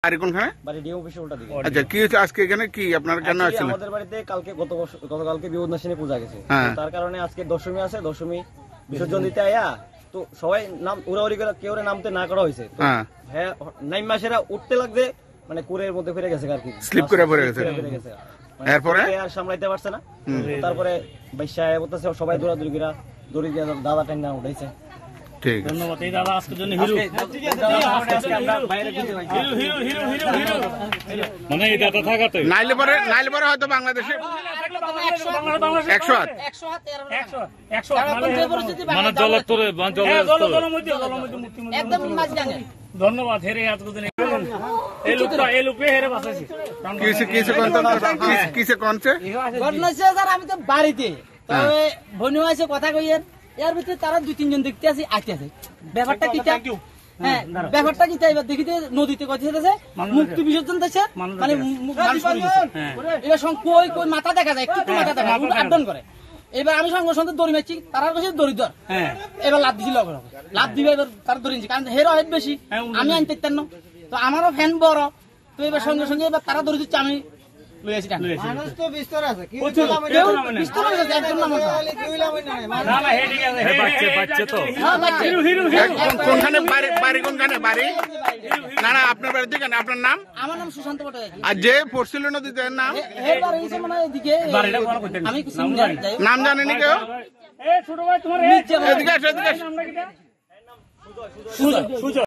আর কোনখানে? বাড়ি ডিএম অফিসের উল্টা দিকে। আচ্ছা, কি হচ্ছে আজকে এখানে? কি আপনারা কেন আসছেন? আমাদের বাড়িতে কালকে গতকালকে বিপদনাশিনী পূজা গেছে, তার কারণে আজকে দশমী আছে, দশমী বিসর্জন দিতে আয়া তো সবাই নাম উড়াউড়ি করে কেউ নামতে না করা হয়েছে। হ্যাঁ, নাইম মাসেরা উঠতে লাগবে মানে কুরের মধ্যে ফিরে গেছে আর কি, স্লিপ করে পড়ে গেছে। এরপরে আর সামলাইতে পারছে না, তারপরে বাইশা বলতেছে সবাই দৌড়াদৌড়ি করে দড়ি দিয়ে দাদা টাইনা উঠাইছে। ঠিক, ধন্যবাদ। এই দাদা আজকের জন্য হিরো, মানে এই দাদা থাকাতে নাইলে পরে হয়তো বাংলাদেশে 100 হাত মানে জলস্তরে একদম মাছ জানে। ধন্যবাদ। হেরে আজকের দিনে এই লোকটা হেরে বাঁচাইছে। কিসে কোনছে আমি তো বাড়িতে তবে বনু আছে কথা কইয়ের এর ভিতরে তারা 2-3 জন দেখতে আসি আছে ব্যাপারটা কি? হ্যাঁ, ব্যাপারটা কি? এবার দেখিতে নদীতে কথা হইতেছে, মুক্তি বিসর্জন দিচ্ছে, মানে এবার কই কই মাথা দেখা যায়, একটু মাথা দেখা যায়, আড্ডন করে। এবার আমি সঙ্গে সঙ্গে দড়ি মারছি, তারা কাছে দড়ি ধর, এবার লাভ দিছিল, লাভ দিবে, এবার তারা দড়ি নিচ্ছে, কারণ হেরো হেড বেশি, আমি আনতে পারতাম না, তো আমারও ফ্যান বড়, তো এবার সঙ্গে সঙ্গে এবার তারা দড়ি দিচ্ছে, আমি মানুষ তো বিস্তর আছে, কোনখানে বাড়ি? কোনখানে বাড়ি? না না, আপনার বাড়িতে কেন? আপনার নাম? আমার নাম সুশান্ত ভট্টাচার্য। আর যে পড়ছিল নদীতে নাম আমি নাম জানেনি কেউ? ছোট ভাই তোমার